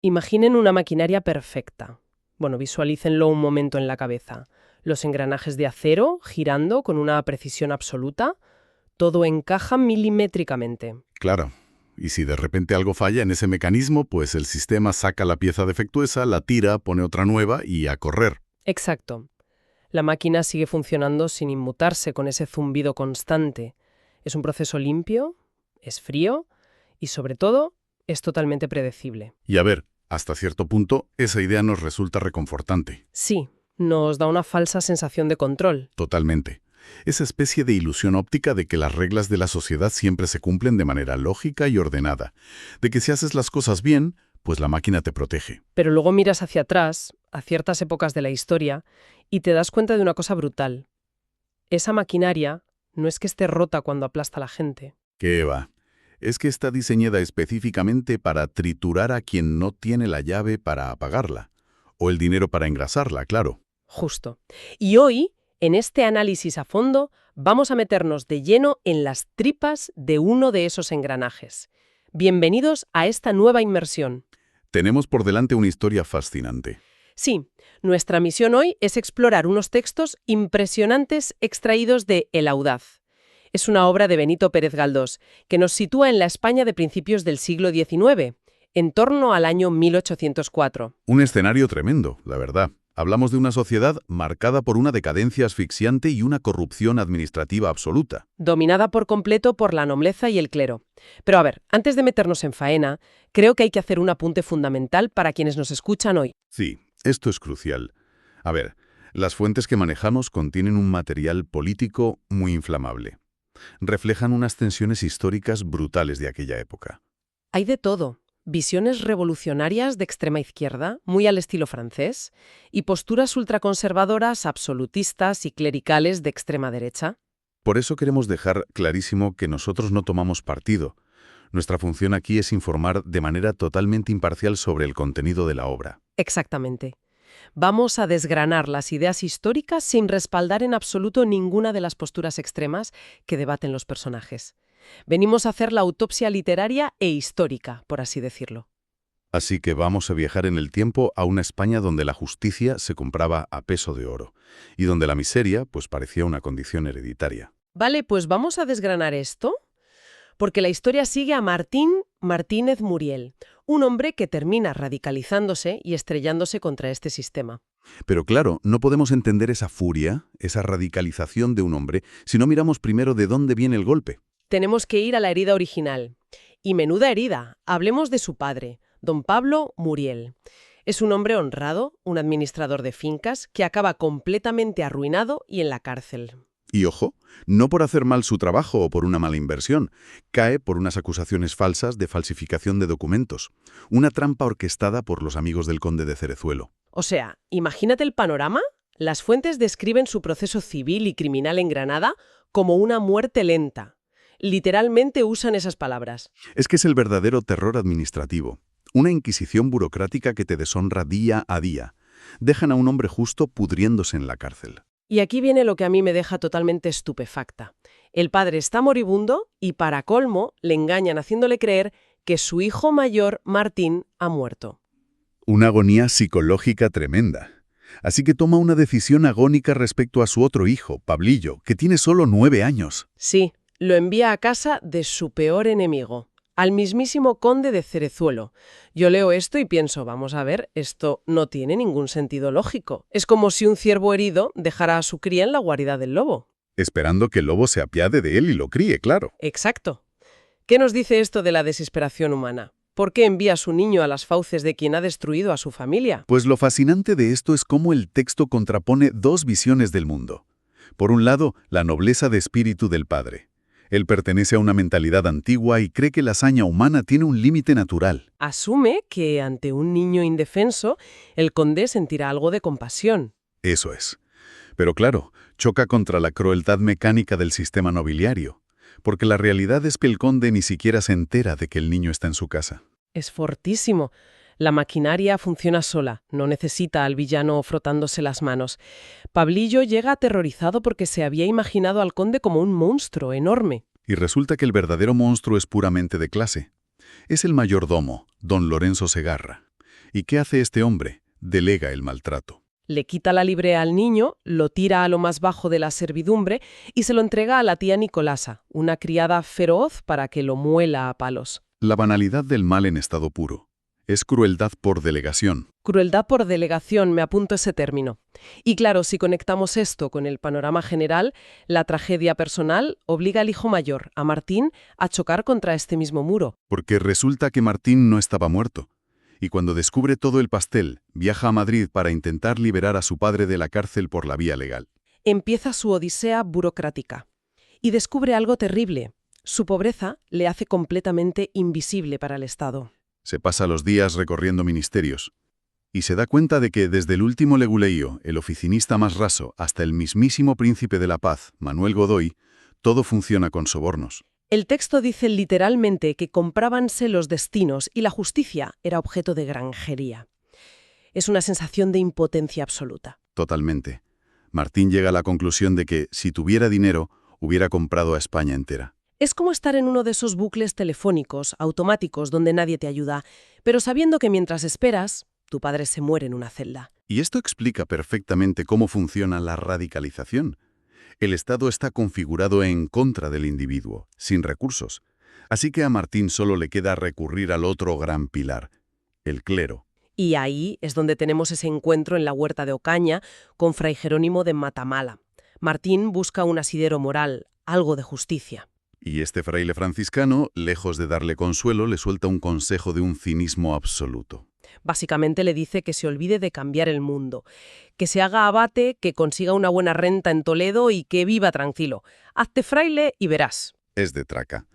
Imaginen una maquinaria perfecta. Bueno, visualícenlo un momento en la cabeza. Los engranajes de acero girando con una precisión absoluta. Todo encaja milimétricamente. Claro. Y si de repente algo falla en ese mecanismo, pues el sistema saca la pieza defectuosa, la tira, pone otra nueva y a correr. Exacto. La máquina sigue funcionando sin inmutarse con ese zumbido constante. Es un proceso limpio, es frío y, sobre todo, es totalmente predecible. Y a ver, hasta cierto punto, esa idea nos resulta reconfortante. Sí, nos da una falsa sensación de control. Totalmente. Esa especie de ilusión óptica de que las reglas de la sociedad siempre se cumplen de manera lógica y ordenada. De que si haces las cosas bien, pues la máquina te protege. Pero luego miras hacia atrás, a ciertas épocas de la historia, y te das cuenta de una cosa brutal. Esa maquinaria no es que esté rota cuando aplasta a la gente. ¿Qué va? Es que está diseñada específicamente para triturar a quien no tiene la llave para apagarla. O el dinero para engrasarla, claro. Justo. Y hoy, en este análisis a fondo, vamos a meternos de lleno en las tripas de uno de esos engranajes. Bienvenidos a esta nueva inmersión. Tenemos por delante una historia fascinante. Sí, nuestra misión hoy es explorar unos textos impresionantes extraídos de El Audaz. Es una obra de Benito Pérez Galdós que nos sitúa en la España de principios del siglo XIX, en torno al año 1804. Un escenario tremendo, la verdad. Hablamos de una sociedad marcada por una decadencia asfixiante y una corrupción administrativa absoluta. Dominada por completo por la nobleza y el clero. Pero a ver, antes de meternos en faena, creo que hay que hacer un apunte fundamental para quienes nos escuchan hoy. Sí, esto es crucial. A ver, las fuentes que manejamos contienen un material político muy inflamable. Reflejan unas tensiones históricas brutales de aquella época. Hay de todo. Visiones revolucionarias de extrema izquierda, muy al estilo francés, y posturas ultraconservadoras, absolutistas y clericales de extrema derecha. Por eso queremos dejar clarísimo que nosotros no tomamos partido. Nuestra función aquí es informar de manera totalmente imparcial sobre el contenido de la obra. Exactamente. Vamos a desgranar las ideas históricas sin respaldar en absoluto ninguna de las posturas extremas que debaten los personajes. Venimos a hacer la autopsia literaria e histórica, por así decirlo. Así que vamos a viajar en el tiempo a una España donde la justicia se compraba a peso de oro y donde la miseria pues parecía una condición hereditaria. Vale, pues vamos a desgranar esto, porque la historia sigue a Martín Martínez Muriel, un hombre que termina radicalizándose y estrellándose contra este sistema. Pero claro, no podemos entender esa furia, esa radicalización de un hombre, si no miramos primero de dónde viene el golpe. Tenemos que ir a la herida original. Y menuda herida. Hablemos de su padre, don Pablo Muriel. Es un hombre honrado, un administrador de fincas, que acaba completamente arruinado y en la cárcel. Y ojo, no por hacer mal su trabajo o por una mala inversión, cae por unas acusaciones falsas de falsificación de documentos, una trampa orquestada por los amigos del conde de Cerezuelo. O sea, imagínate el panorama. Las fuentes describen su proceso civil y criminal en Granada como una muerte lenta. Literalmente usan esas palabras. Es que es el verdadero terror administrativo, una inquisición burocrática que te deshonra día a día. Dejan a un hombre justo pudriéndose en la cárcel. Y aquí viene lo que a mí me deja totalmente estupefacta. El padre está moribundo y, para colmo, le engañan haciéndole creer que su hijo mayor, Martín, ha muerto. Una agonía psicológica tremenda. Así que toma una decisión agónica respecto a su otro hijo, Pablillo, que tiene solo 9 años. Sí, lo envía a casa de su peor enemigo, al mismísimo conde de Cerezuelo. Yo leo esto y pienso, vamos a ver, esto no tiene ningún sentido lógico. Es como si un ciervo herido dejara a su cría en la guarida del lobo. Esperando que el lobo se apiade de él y lo críe, claro. Exacto. ¿Qué nos dice esto de la desesperación humana? ¿Por qué envía a su niño a las fauces de quien ha destruido a su familia? Pues lo fascinante de esto es cómo el texto contrapone dos visiones del mundo. Por un lado, la nobleza de espíritu del padre. Él pertenece a una mentalidad antigua y cree que la hazaña humana tiene un límite natural. Asume que ante un niño indefenso, el conde sentirá algo de compasión. Eso es. Pero claro, choca contra la crueldad mecánica del sistema nobiliario, porque la realidad es que el conde ni siquiera se entera de que el niño está en su casa. Es fortísimo. La maquinaria funciona sola, no necesita al villano frotándose las manos. Pablillo llega aterrorizado porque se había imaginado al conde como un monstruo enorme. Y resulta que el verdadero monstruo es puramente de clase. Es el mayordomo, don Lorenzo Segarra. ¿Y qué hace este hombre? Delega el maltrato. Le quita la librea al niño, lo tira a lo más bajo de la servidumbre y se lo entrega a la tía Nicolasa, una criada feroz para que lo muela a palos. La banalidad del mal en estado puro. Es crueldad por delegación. Crueldad por delegación, me apunto ese término. Y claro, si conectamos esto con el panorama general, la tragedia personal obliga al hijo mayor, a Martín, a chocar contra este mismo muro. Porque resulta que Martín no estaba muerto. Y cuando descubre todo el pastel, viaja a Madrid para intentar liberar a su padre de la cárcel por la vía legal. Empieza su odisea burocrática. Y descubre algo terrible. Su pobreza le hace completamente invisible para el Estado. Se pasa los días recorriendo ministerios. Y se da cuenta de que desde el último leguleyo, el oficinista más raso, hasta el mismísimo príncipe de la paz, Manuel Godoy, todo funciona con sobornos. El texto dice literalmente que comprábanse los destinos y la justicia era objeto de granjería. Es una sensación de impotencia absoluta. Totalmente. Martín llega a la conclusión de que, si tuviera dinero, hubiera comprado a España entera. Es como estar en uno de esos bucles telefónicos, automáticos, donde nadie te ayuda, pero sabiendo que mientras esperas, tu padre se muere en una celda. Y esto explica perfectamente cómo funciona la radicalización. El Estado está configurado en contra del individuo, sin recursos. Así que a Martín solo le queda recurrir al otro gran pilar, el clero. Y ahí es donde tenemos ese encuentro en la huerta de Ocaña con Fray Jerónimo de Matamala. Martín busca un asidero moral, algo de justicia. Y este fraile franciscano, lejos de darle consuelo, le suelta un consejo de un cinismo absoluto. Básicamente le dice que se olvide de cambiar el mundo, que se haga abate, que consiga una buena renta en Toledo y que viva tranquilo. Hazte fraile y verás. Es de traca.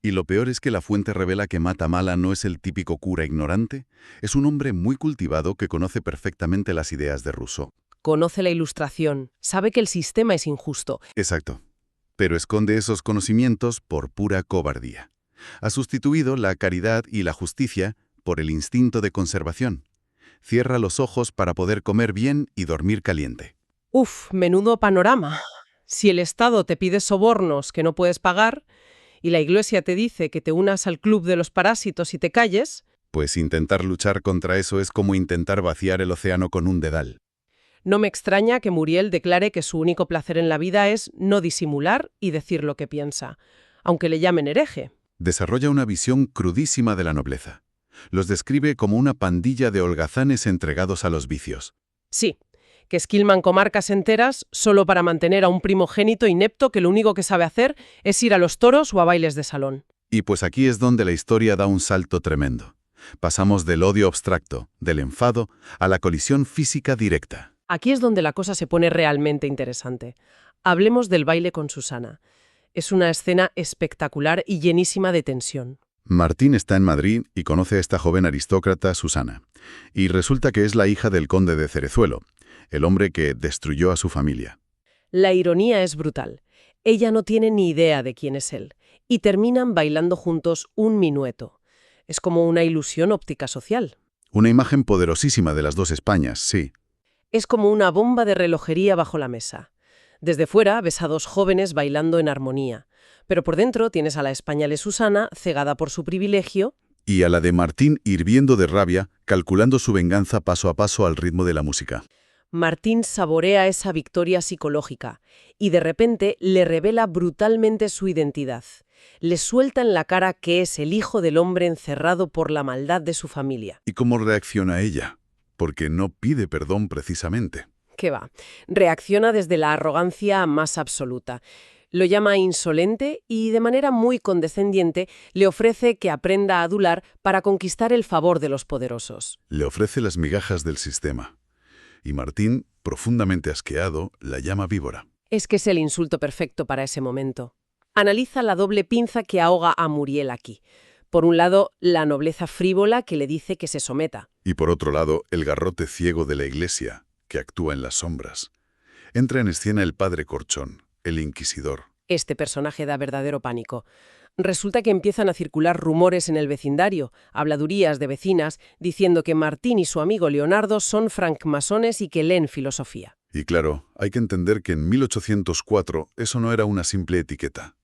Y lo peor es que la fuente revela que Matamala no es el típico cura ignorante, es un hombre muy cultivado que conoce perfectamente las ideas de Rousseau. Conoce la Ilustración, sabe que el sistema es injusto. Exacto. Pero esconde esos conocimientos por pura cobardía. Ha sustituido la caridad y la justicia por el instinto de conservación. Cierra los ojos para poder comer bien y dormir caliente. Uf, menudo panorama. Si el Estado te pide sobornos que no puedes pagar y la Iglesia te dice que te unas al club de los parásitos y te calles, Pues intentar luchar contra eso es como intentar vaciar el océano con un dedal. no me extraña que Muriel declare que su único placer en la vida es no disimular y decir lo que piensa, aunque le llamen hereje. Desarrolla una visión crudísima de la nobleza. Los describe como una pandilla de holgazanes entregados a los vicios. Sí, que esquilman comarcas enteras solo para mantener a un primogénito inepto que lo único que sabe hacer es ir a los toros o a bailes de salón. Y pues aquí es donde la historia da un salto tremendo. Pasamos del odio abstracto, del enfado, a la colisión física directa. Aquí es donde la cosa se pone realmente interesante. Hablemos del baile con Susana. Es una escena espectacular y llenísima de tensión. Martín está en Madrid y conoce a esta joven aristócrata, Susana. Y resulta que es la hija del conde de Cerezuelo, el hombre que destruyó a su familia. La ironía es brutal. Ella no tiene ni idea de quién es él. Y terminan bailando juntos un minueto. Es como una ilusión óptica social. Una imagen poderosísima de las dos Españas, sí. Es como una bomba de relojería bajo la mesa. Desde fuera ves a dos jóvenes bailando en armonía. Pero por dentro tienes a la española Susana, cegada por su privilegio. Y a la de Martín hirviendo de rabia, calculando su venganza paso a paso al ritmo de la música. Martín saborea esa victoria psicológica y de repente le revela brutalmente su identidad. Le suelta en la cara que es el hijo del hombre encerrado por la maldad de su familia. ¿Y cómo reacciona ella? Porque no pide perdón precisamente. ¿Qué va? Reacciona desde la arrogancia más absoluta. Lo llama insolente y, de manera muy condescendiente, le ofrece que aprenda a adular para conquistar el favor de los poderosos. Le ofrece las migajas del sistema. Y Martín, profundamente asqueado, la llama víbora. Es que es el insulto perfecto para ese momento. Analiza la doble pinza que ahoga a Muriel aquí. Por un lado, la nobleza frívola que le dice que se someta. Y por otro lado, el garrote ciego de la Iglesia, que actúa en las sombras. Entra en escena el padre Corchón, el inquisidor. Este personaje da verdadero pánico. Resulta que empiezan a circular rumores en el vecindario, habladurías de vecinas, diciendo que Martín y su amigo Leonardo son francmasones y que leen filosofía. Y claro, hay que entender que en 1804 eso no era una simple etiqueta.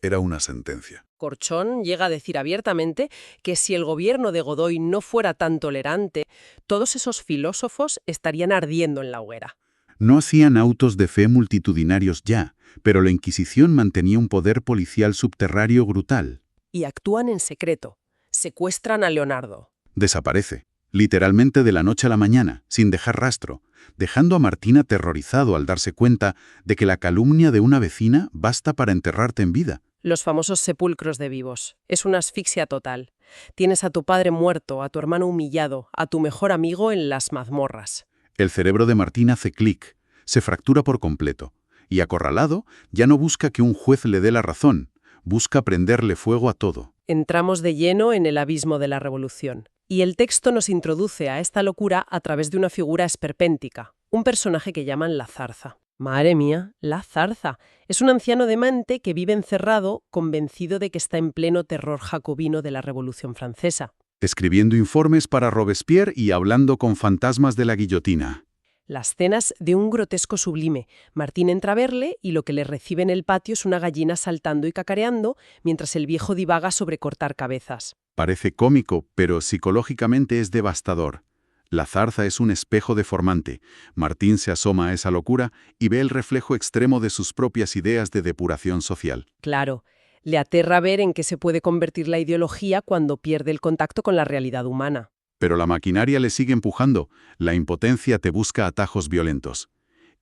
era una sentencia. Corchón llega a decir abiertamente que si el gobierno de Godoy no fuera tan tolerante, todos esos filósofos estarían ardiendo en la hoguera. No hacían autos de fe multitudinarios ya, pero la Inquisición mantenía un poder policial subterráneo brutal. Y actúan en secreto. Secuestran a Leonardo. Desaparece, literalmente de la noche a la mañana, sin dejar rastro, dejando a Martín aterrorizado al darse cuenta de que la calumnia de una vecina basta para enterrarte en vida. Los famosos sepulcros de vivos. Es una asfixia total. Tienes a tu padre muerto, a tu hermano humillado, a tu mejor amigo en las mazmorras. El cerebro de Martín hace clic, se fractura por completo, y acorralado, ya no busca que un juez le dé la razón, busca prenderle fuego a todo. Entramos de lleno en el abismo de la revolución. Y el texto nos introduce a esta locura a través de una figura esperpéntica, un personaje que llaman la Zarza. Madre mía, la Zarza. Es un anciano demente que vive encerrado, convencido de que está en pleno terror jacobino de la Revolución Francesa. Escribiendo informes para Robespierre y hablando con fantasmas de la guillotina. Las escenas de un grotesco sublime. Martín entra a verle y lo que le recibe en el patio es una gallina saltando y cacareando, mientras el viejo divaga sobre cortar cabezas. Parece cómico, pero psicológicamente es devastador. La zarza es un espejo deformante. Martín se asoma a esa locura y ve el reflejo extremo de sus propias ideas de depuración social. Claro, le aterra ver en qué se puede convertir la ideología cuando pierde el contacto con la realidad humana. Pero la maquinaria le sigue empujando, la impotencia te busca atajos violentos.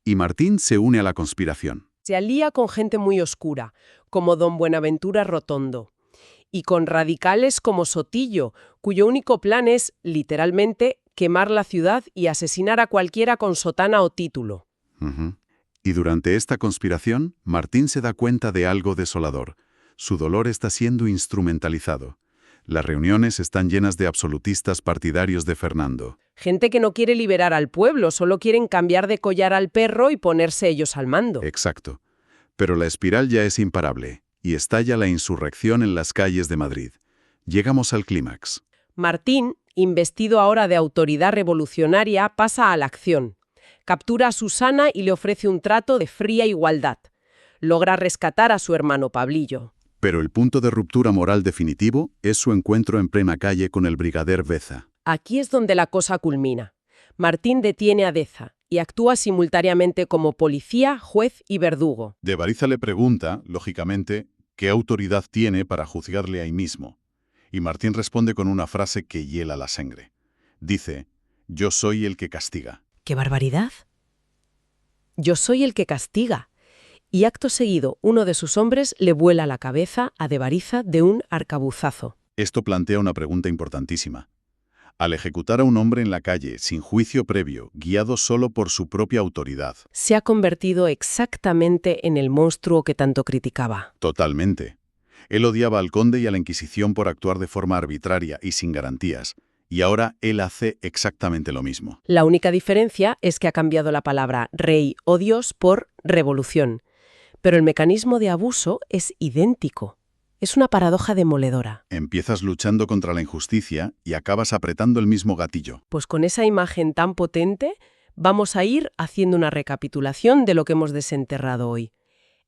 Y Martín se une a la conspiración. Se alía con gente muy oscura, como don Buenaventura Rotondo, y con radicales como Sotillo, cuyo único plan es, literalmente, quemar la ciudad y asesinar a cualquiera con sotana o título. Y durante esta conspiración, Martín se da cuenta de algo desolador. Su dolor está siendo instrumentalizado. Las reuniones están llenas de absolutistas partidarios de Fernando. Gente que no quiere liberar al pueblo, solo quieren cambiar de collar al perro y ponerse ellos al mando. Exacto. Pero la espiral ya es imparable, y estalla la insurrección en las calles de Madrid. Llegamos al clímax. Martín, investido ahora de autoridad revolucionaria, pasa a la acción. Captura a Susana y le ofrece un trato de fría igualdad. Logra rescatar a su hermano Pablillo. Pero el punto de ruptura moral definitivo es su encuentro en plena calle con el brigadier Beza. Aquí es donde la cosa culmina. Martín detiene a Deza y actúa simultáneamente como policía, juez y verdugo. De Bariza le pregunta, lógicamente, qué autoridad tiene para juzgarle ahí mismo. Y Martín responde con una frase que hiela la sangre. Dice, yo soy el que castiga. ¡Qué barbaridad! Yo soy el que castiga. Y acto seguido, uno de sus hombres le vuela la cabeza a de Bariza de un arcabuzazo. Esto plantea una pregunta importantísima. Al ejecutar a un hombre en la calle, sin juicio previo, guiado solo por su propia autoridad. Se ha convertido exactamente en el monstruo que tanto criticaba. Totalmente. Él odiaba al conde y a la Inquisición por actuar de forma arbitraria y sin garantías. Y ahora él hace exactamente lo mismo. La única diferencia es que ha cambiado la palabra rey o dios por revolución. Pero el mecanismo de abuso es idéntico. Es una paradoja demoledora. Empiezas luchando contra la injusticia y acabas apretando el mismo gatillo. Pues con esa imagen tan potente, vamos a ir haciendo una recapitulación de lo que hemos desenterrado hoy.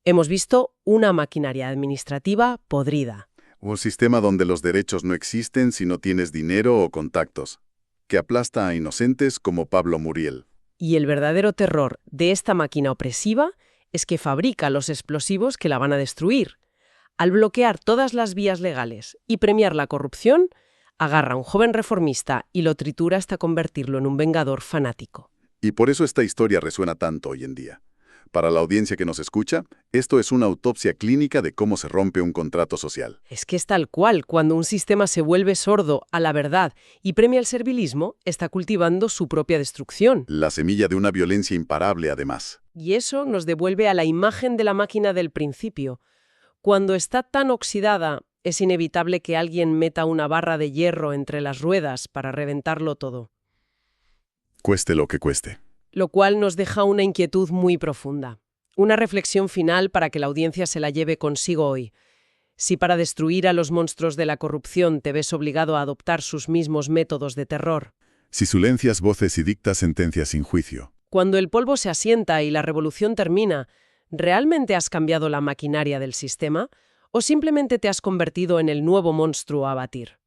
Hemos visto una maquinaria administrativa podrida. Un sistema donde los derechos no existen si no tienes dinero o contactos, que aplasta a inocentes como Pablo Muriel. Y el verdadero terror de esta máquina opresiva es que fabrica los explosivos que la van a destruir. Al bloquear todas las vías legales y premiar la corrupción, agarra a un joven reformista y lo tritura hasta convertirlo en un vengador fanático. Y por eso esta historia resuena tanto hoy en día. Para la audiencia que nos escucha, esto es una autopsia clínica de cómo se rompe un contrato social. Es que es tal cual, cuando un sistema se vuelve sordo a la verdad y premia el servilismo, está cultivando su propia destrucción. La semilla de una violencia imparable, además. Y eso nos devuelve a la imagen de la máquina del principio. Cuando está tan oxidada, es inevitable que alguien meta una barra de hierro entre las ruedas para reventarlo todo. Cueste lo que cueste. Lo cual nos deja una inquietud muy profunda. Una reflexión final para que la audiencia se la lleve consigo hoy. Si para destruir a los monstruos de la corrupción te ves obligado a adoptar sus mismos métodos de terror. Si silencias voces y dictas sentencias sin juicio. Cuando el polvo se asienta y la revolución termina, ¿realmente has cambiado la maquinaria del sistema? ¿O simplemente te has convertido en el nuevo monstruo a batir?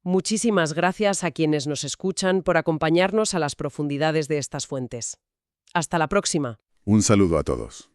Muchísimas gracias a quienes nos escuchan por acompañarnos a las profundidades de estas fuentes. Hasta la próxima. Un saludo a todos.